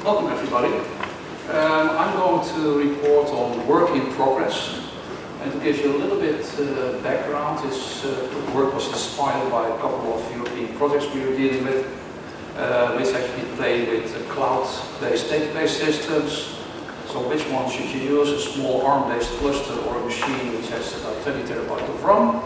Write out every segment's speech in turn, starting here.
Welcome everybody. I'm going to report on work in progress, and to give you a little bit background, this work was inspired by a couple of European projects we were dealing with, which actually play with cloud-based database systems. So which one should you use, a small ARM-based cluster or a machine which has about 20 terabytes of RAM?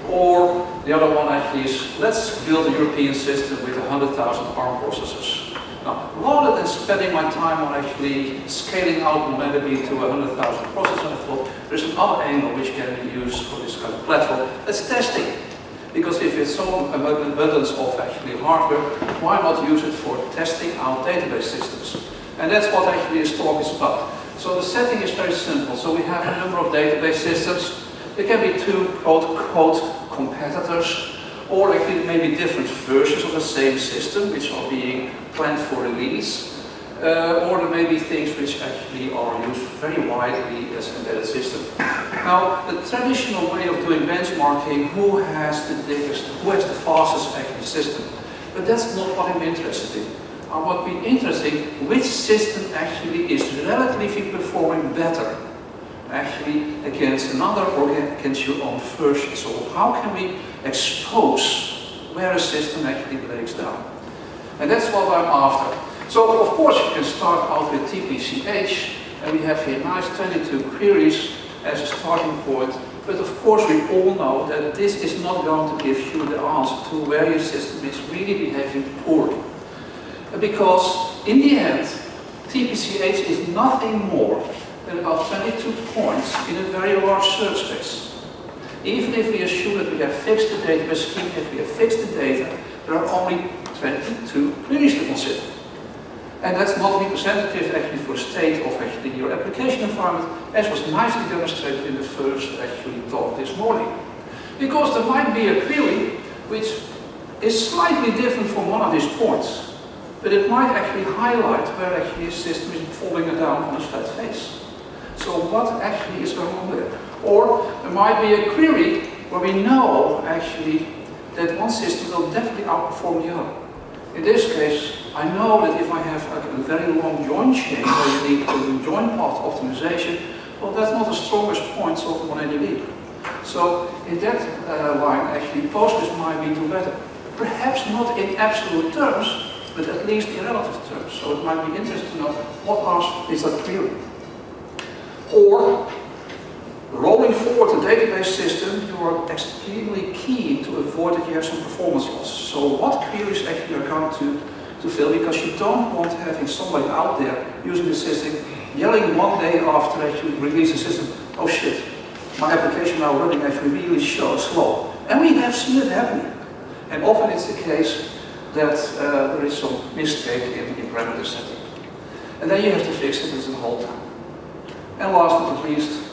Or the other one actually is, let's build a European system with 100,000 ARM processors. Now, rather than spending my time on actually scaling out MongoDB to 100,000 processors, I thought there's another angle which can be used for this kind of platform. That's testing. Because if it's so abundance of actually hardware, why not use it for testing out database systems? And that's what actually this talk is about. So the setting is very simple. So we have a number of database systems. There can be two quote competitors, or actually maybe different versions of the same system which are being planned for release, or there may be things which actually are used very widely as an embedded system. Now, the traditional way of doing benchmarking, who has the biggest, who has the fastest actually system, but that's not what I'm interested in. I would be interested in which system actually is relatively performing better actually against another or against your own version. So how can we expose where a system actually breaks down? And that's what I'm after. So of course you can start out with TPCH, and we have here nice 22 queries as a starting point, but of course we all know that this is not going to give you the answer to where your system is really behaving poorly. Because in the end, TPCH is nothing more than about 22 points in a very large search space. Even if we assume that we have fixed the database scheme, if we have fixed the data, there are only 22 queries to consider. And that's not representative actually for state of actually your application environment, as was nicely demonstrated in the first actually talk this morning. Because there might be a query which is slightly different from one of these points, but it might actually highlight where actually a system is falling down on a flat face. So what actually is going on there? Or there might be a query where we know actually that one system will definitely outperform the other. In this case, I know that if I have a very long join chain where you need to do join path optimization, well, that's not the strongest points of MongoDB. So in that line, actually, Postgres might be doing better. Perhaps not in absolute terms, but at least in relative terms. So it might be interesting to know what is that query. Or, rolling forward the database system, you are extremely keen to avoid that you have some performance loss. So what queries actually are going to fill, because you don't want having somebody out there using the system yelling one day after actually release the system, oh shit, my application now running actually really slow. And we have seen it happening. And often it's the case that there is some mistake in parameter setting. And then you have to fix it the whole time. And last but not least,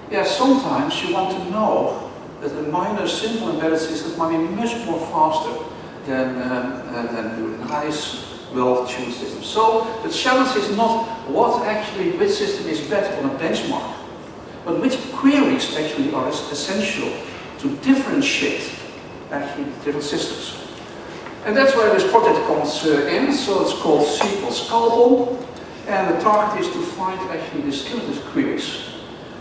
yeah, sometimes you want to know that a minor simple embedded system might be much more faster than a nice, well-tuned system. So the challenge is not which system is better on a benchmark, but which queries actually are essential to differentiate actually different systems. And that's where this project comes in. So it's called SQL Scalpel, and the target is to find actually discriminative queries.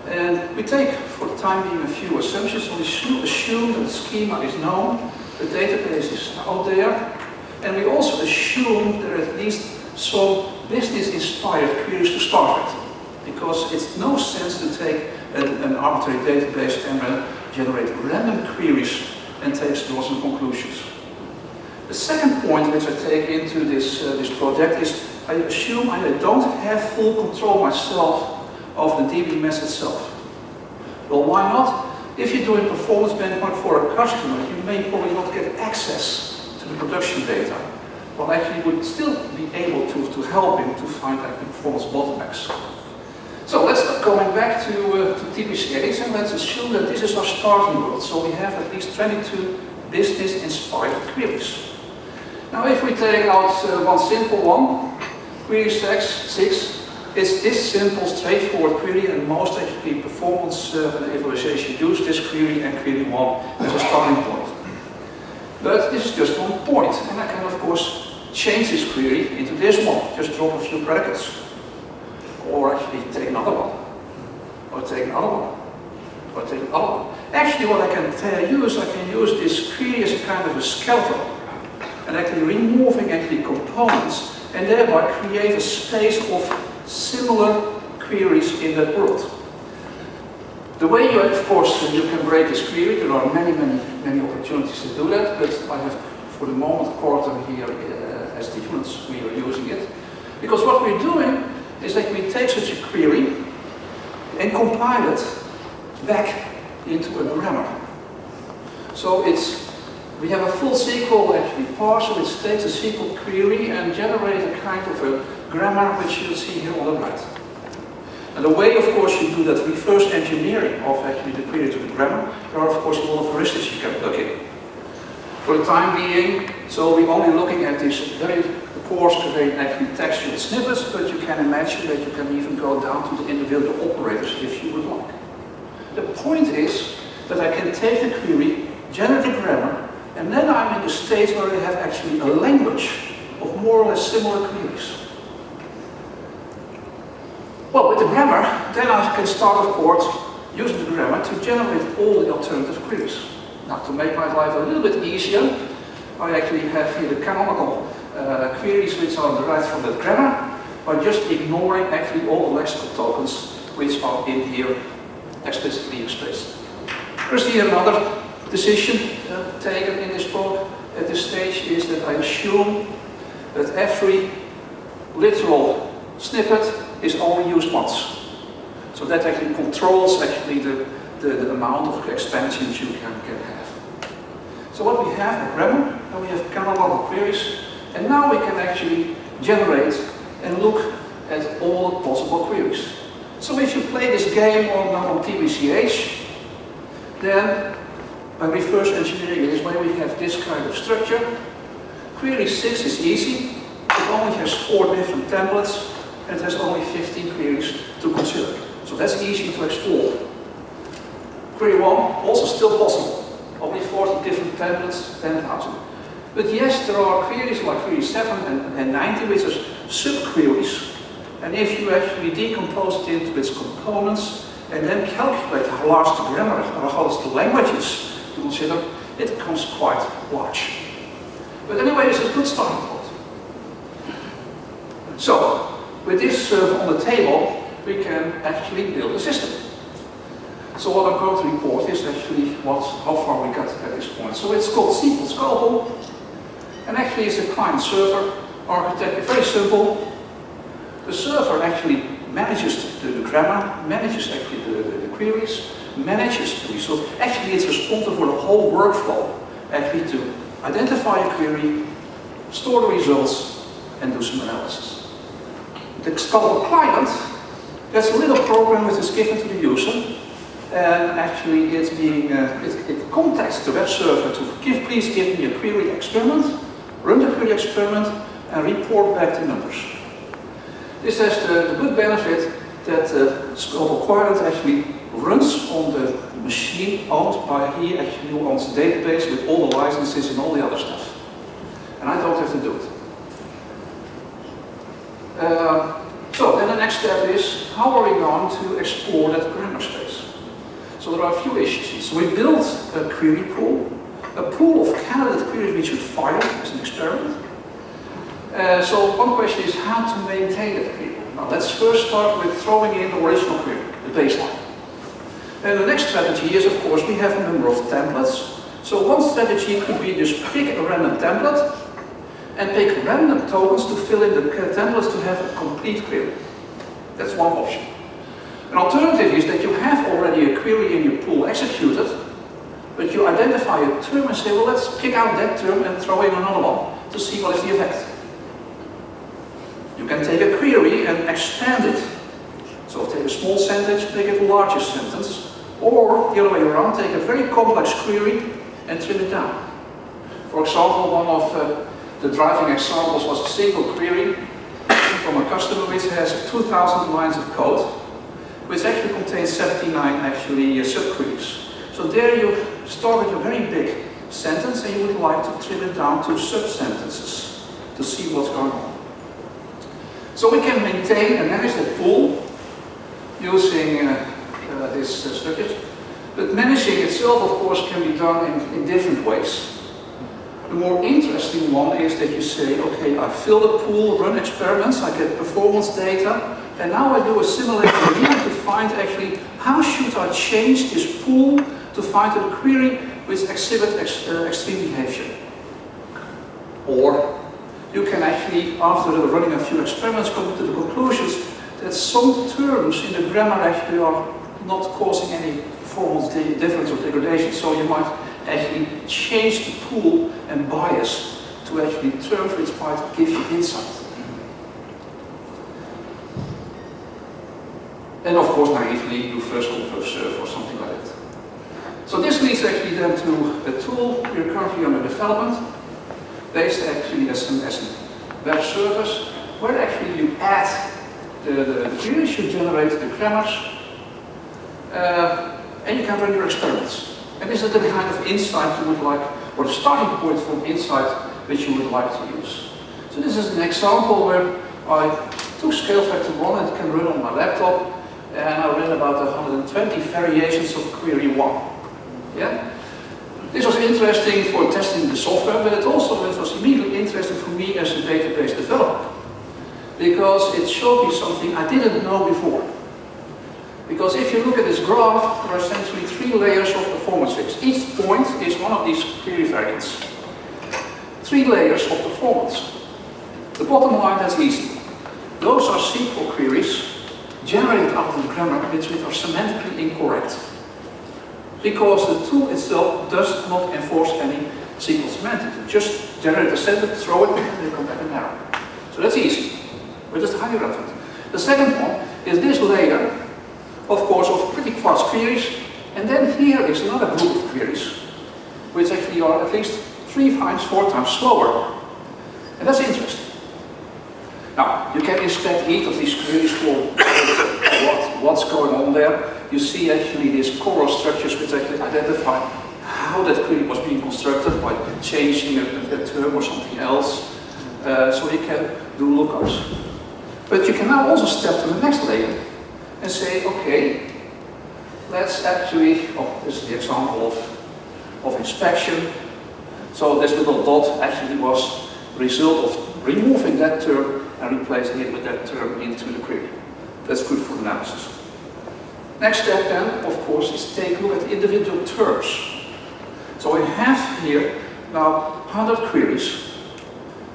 And we take, for the time being, a few assumptions. So we assume that the schema is known, the database is out there, and we also assume there are at least some business-inspired queries to start with. Because it's no sense to take an arbitrary database and generate random queries and take some conclusions. The second point which I take into this project is I assume I don't have full control myself of the DB mess itself. Well, why not? If you're doing performance benchmark for a customer, you may probably not get access to the production data. Well, actually, you would still be able to help him to find actually performance bottlenecks. So let's going back to TPCH, and let's assume that this is our starting world. So we have at least 22 business-inspired queries. Now, if we take out one simple one, query 6, it's this simple, straightforward query, and most actually performance evaluation use this query and query 1 as a starting point. But this is just one point, and I can of course change this query into this one, just drop a few predicates. Or actually take another one, or take another one, or take another one. Actually what I can use this query as a kind of a skeleton, and actually removing actually components, and thereby create a space of similar queries in that world. The way you, of course, you can break this query, there are many opportunities to do that, but I have for the moment quarter here as the units we are using it. Because what we're doing is that we take such a query and compile it back into a grammar. So we have a full SQL actually parser which takes a SQL query and generates a kind of a grammar which you'll see here on the right. And the way, of course, you do that reverse engineering of actually the query to the grammar, there are of course a lot of heuristics you can plug in. For the time being, so we're only looking at these very coarse-grained actually textual snippets, but you can imagine that you can even go down to the individual operators if you would like. The point is that I can take the query, generate a grammar, and then I'm in the stage where I have actually a language of more or less similar queries. Well, with the grammar, then I can start, of course, using the grammar to generate all the alternative queries. Now, to make my life a little bit easier, I actually have here the canonical queries which are derived from that grammar by just ignoring actually all the lexical tokens which are in here explicitly expressed. There's here another decision taken in this talk at this stage is that I assume that every literal snippet is only used once. So that actually controls actually the amount of expansions you can have. So what we have a grammar, and we have canonical queries, and now we can actually generate and look at all the possible queries. So if you play this game on TBCH, then by reverse engineering is where we have this kind of structure. Query 6 is easy. It only has 4 different templates and it has only 15 queries to consider. So that's easy to explore. Query 1, also still possible. Only 40 different templates, 10,000. But yes, there are queries like query 7 and 90, which are subqueries. And if you actually decompose it into its components and then calculate how large the grammar or how large the language is to consider, it becomes quite large. But anyway, it's a good starting point. So, with this on the table, we can actually build a system. So what I'm going to report is actually how far we got at this point. So it's called SQL Scalable, and actually it's a client-server architecture, very simple. The server actually manages the grammar, manages actually the queries, manages the results. Actually, it's responsible for the whole workflow, actually to identify a query, store the results, and do some analysis. The Scalable client, that's a little program which is given to the user, and actually it's being, it contacts the web server to please give me a query experiment, run the query experiment, and report back the numbers. This has the good benefit that the Scalable client actually runs on the machine owned by he actually owns the database with all the licenses and all the other stuff. And I don't have to do it. So then the next step is, how are we going to explore that grammar space? So there are a few issues. So we built a query pool, a pool of candidate queries we should fire as an experiment. So one question is how to maintain that query. Now let's first start with throwing in the original query, the baseline. And the next strategy is, of course, we have a number of templates. So one strategy could be just pick a random template and pick random tokens to fill in the templates to have a complete query. That's one option. An alternative is that you have already a query in your pool executed, but you identify a term and say, well, let's pick out that term and throw in another one to see what is the effect. You can take a query and expand it. So take a small sentence, make it a larger sentence, or the other way around, take a very complex query and trim it down. For example, one of the driving examples was a single query from a customer which has 2,000 lines of code, which actually contains 79 subqueries. So there you start with a very big sentence and you would like to trim it down to sub-sentences, to see what's going on. So we can maintain and manage the pool using these structures, but managing itself, of course, can be done in different ways. The more interesting one is that you say, okay, I fill the pool, run experiments, I get performance data, and now I do a simulation here to find actually how should I change this pool to find a query which exhibits extreme behavior. Or you can actually, after running a few experiments, come to the conclusions that some terms in the grammar actually are not causing any performance difference or degradation. So you might actually change the pool and bias to actually terms which might give you insight. And of course, naively do first come, first serve or something like that. So this leads actually then to a tool we're currently under development, based actually as a web service, where actually you add the queries, you generate the grammars, and you can run your experiments. And this is the kind of insight you would like, or the starting point from insight which you would like to use. So this is an example where I took scale factor 1 and it can run on my laptop, and I ran about 120 variations of query 1. Yeah? This was interesting for testing the software, but it was immediately interesting for me as a database developer, because it showed me something I didn't know before. Because if you look at this graph, there are essentially 3 layers of performance fix. Each point is one of these query variants. 3 layers of performance. The bottom line, that's easy. Those are SQL queries generated out of the grammar which are semantically incorrect. Because the tool itself does not enforce any SQL semantics. It just generate a sentence, throw it, and they come back an error. So that's easy, but it's highly relevant. The second one is this layer, of course, of pretty fast queries, and then here is another group of queries, which actually are at least 3 times, 4 times slower. And that's interesting. Now, you can inspect each of these queries for what's going on there. You see actually these choral structures which actually identify how that query was being constructed by changing a term or something else. So you can do lookups. But you can now also step to the next layer and say, okay, let's actually, this is the example of inspection. So this little dot actually was the result of removing that term and replacing it with that term into the query. That's good for analysis. Next step then, of course, is take a look at the individual terms. So I have here now 100 queries,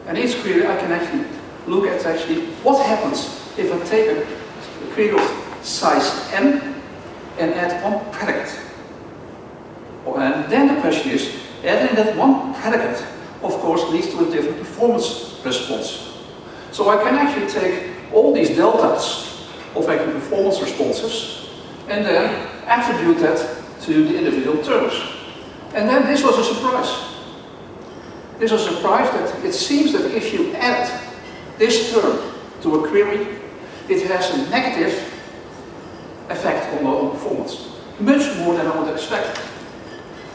and each query I can actually look at actually what happens if I take a query of size n and add 1 predicate. And then the question is, adding that 1 predicate, of course, leads to a different performance response. So I can actually take all these deltas of actually performance responses and then attribute that to the individual terms. And then this was a surprise. This was a surprise that it seems that if you add this term to a query, it has a negative effect on the performance. Much more than I would expect.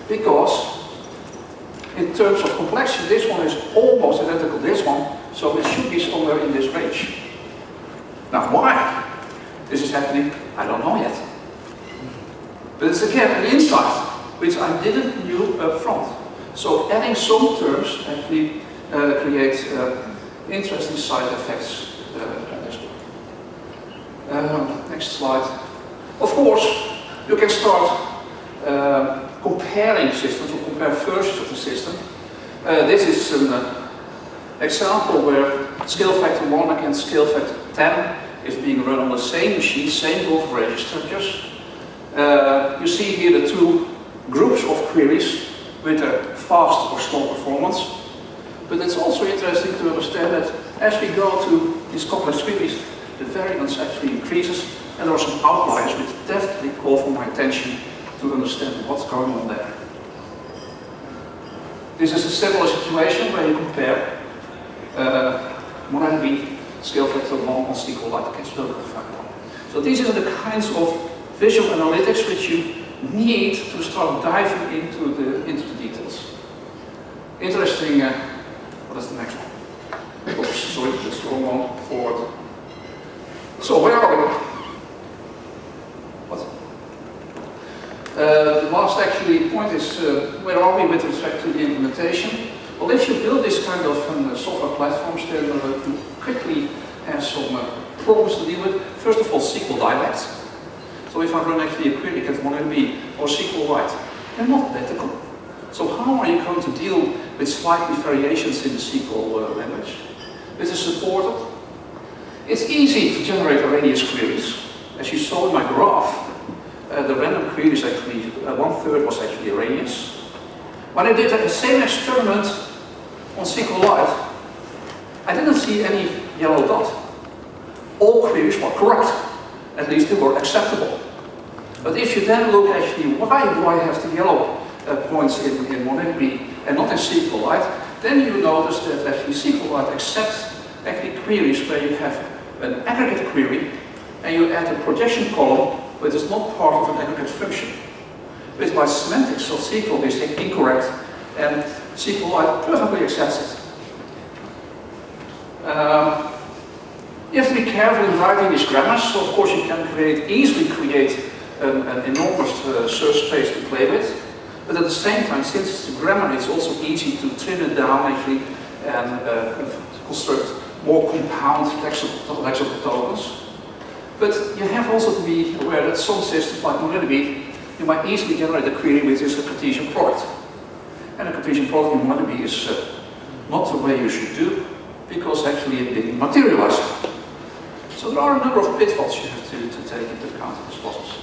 Because in terms of complexity, this one is almost identical to this one, so it should be somewhere in this range. Now why this is happening, I don't know yet. But it's again an insight which I didn't knew up front. So adding some terms actually creates interesting side effects as well. Next slide. Of course, you can start comparing systems or compare versions of the system. This is an example where scale factor 1 against scale factor 10 is being run on the same machine, same configuration structures. You see here the 2 groups of queries with a fast or slow performance. But it's also interesting to understand that as we go to these complex queries, the variance actually increases, and there are some outliers which definitely call for my attention to understand what's going on there. This is a similar situation where you compare MongoDB scale factor 1 on SQLite against local factor 1. So these are the kinds of visual analytics which you need to start diving into the details. Interesting. What is the next one? wrong one, forward. So where are we? What? The last actually point is, where are we with respect to the implementation? Well, if you build this kind of software platforms, then you quickly have some problems to deal with. First of all, SQL dialects. So if I run actually a query against MongoDB or SQLite, they're not identical. So how are you going to deal with slightly variations in the SQL language? This is supported. It's easy to generate arrhenius queries. As you saw in my graph, the random queries actually, 1/3 was actually arrhenius. When I did the same experiment on SQLite, I didn't see any yellow dot. All queries were correct. At least they were acceptable. But if you then look actually, why do I have the yellow points in MongoDB and not in SQLite, then you notice that actually SQLite accepts actually queries where you have an aggregate query and you add a projection column which is not part of an aggregate function. Which by semantics of SQL is incorrect, and SQLite perfectly accepts it. You have to be careful in writing these grammars, so of course you can easily create an enormous search space to play with, but at the same time, since it's a grammar, it's also easy to trim it down actually and construct more compound lexical tokens. But you have also to be aware that some systems like MongoDB, you might easily generate a query which is a Cartesian product. And a Cartesian product in MongoDB is not the way you should do, because actually it didn't materialize. So there are a number of pitfalls you have to take into account in this process.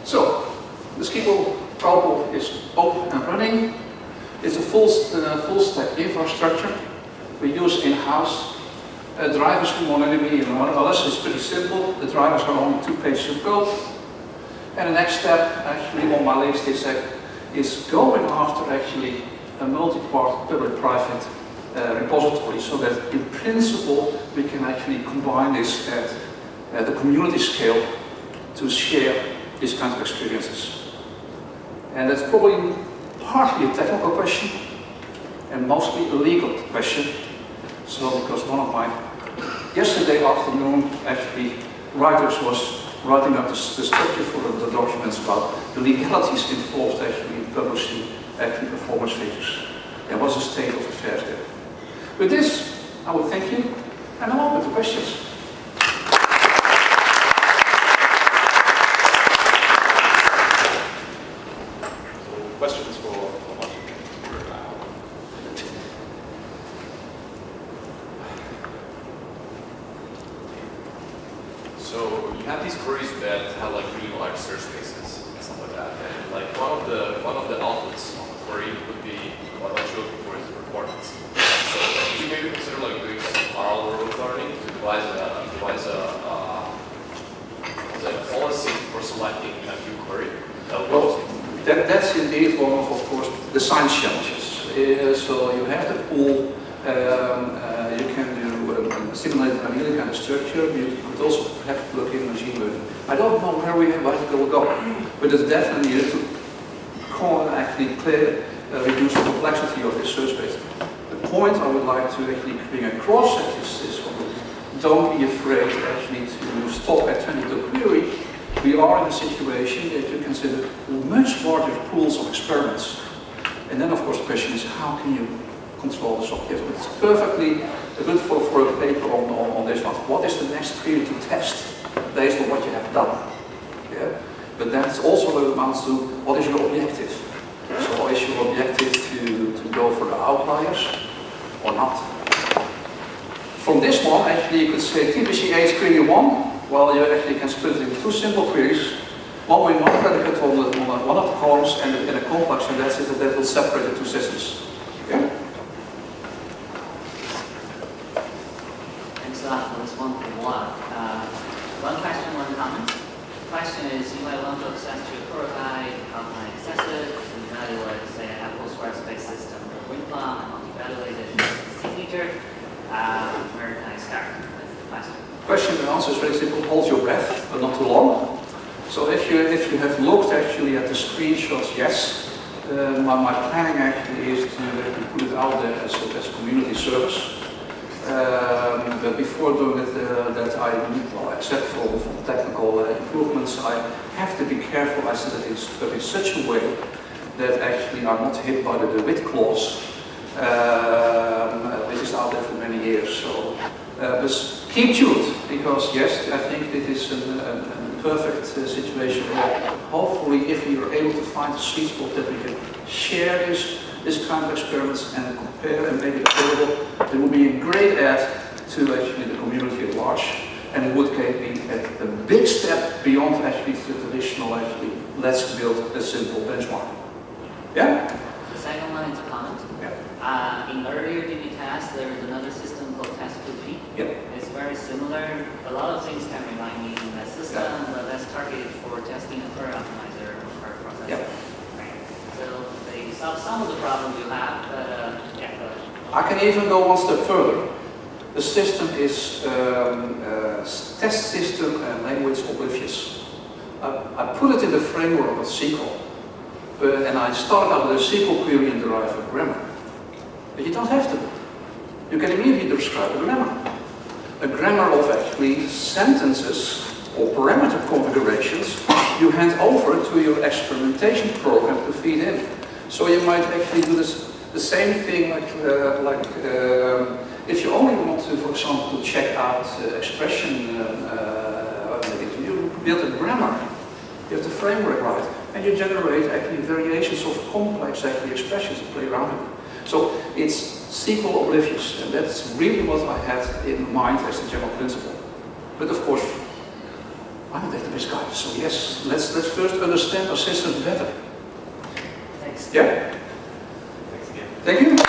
So, the SQL protocol is open and running. It's a full stack infrastructure. We use in-house drivers from MongoDB and others. It's pretty simple. The drivers are only 2 pages of code. And the next step actually on my list is going after actually a multi-part public-private repository, so that in principle we can actually combine this at the community scale to share these kinds of experiences. And that's probably partly a technical question and mostly a legal question. So because one of my yesterday afternoon actually write-ups was writing up the structure for the documents about the legalities involved actually in publishing actually performance figures and what's the state of affairs there. With this, I will thank you, and I'm open to questions. So, questions for Martin? So, you have these queries that have like really large search spaces and stuff like that, and like one of the outputs of the query would be what you're looking for is the performance. So could you maybe consider like doing some parallel road learning to devise a policy for selecting a new query? Well, that's indeed one of course, the science challenges. So you have the pool, you can do simulate a really kind of structure. You could also have to look in machine learning. I don't know where it will go, but it's definitely needed to actually reduce the complexity of this search space. The point I would like to actually bring across at this is don't be afraid actually to stop at 22 query. We are in a situation that you consider much larger pools of experiments. And then of course the question is how can you control the subject? It's perfectly good for a paper on this one. What is the next query to test based on what you have done? Yeah? But that's also what it amounts to what is your objective? So is your objective to go for the outliers or not? From this one, actually, you could say TBCH query 1. Well, you actually can split it into 2 simple queries. One with one predicate on one of the columns and a complex, and that's it, that will separate the 2 systems. Okay? Thanks a lot for this wonderful walk. One question, one comment. The question is, you might want to access to your prototype, how can I access it? And evaluate, say, a Postgres-based system or Winkler, I want to evaluate it as a signature. Where can I start with the question? Question and answer is very simple. Hold your breath, but not too long. So if you have looked actually at the screenshots, yes. My planning actually is to put it out there as a community service. But before doing it, except for technical improvements, I have to be careful. I said that in such a way that actually I'm not hit by the DeWitt clause, which is out there for many years. So, but keep tuned, because yes, I think it is a perfect situation where hopefully, if we are able to find a sweet spot that we can share this kind of experiments and compare and make it available, it would be a great add to actually the community at large, and it would be a big step beyond actually the traditional let's build a simple benchmark. Yeah? The second one is a comment. Yeah. In earlier DBTest, there is another system called Test2P. Yeah. It's very similar. A lot of things can remind me in that system, but that's targeted for testing a per optimizer or per processor. Yeah. Right. So they solve some of the problems you have, but yeah. I can even go one step further. The system is test system and language oblivious. I put it in the framework of SQL, and I start out with a SQL query and derive a grammar. But you don't have to. You can immediately describe a grammar. A grammar of actually sentences or parameter configurations you hand over to your experimentation program to feed in. So you might actually do the same thing if you only want to, for example, to check out expression, you build a grammar, you have the framework right, and you generate actually variations of complex expressions to play around with. So it's SQL oblivious, and that's really what I had in mind as a general principle. But of course, I'm a database guy, so yes, let's first understand our systems better. Thanks. Yeah? Thanks again. Thank you.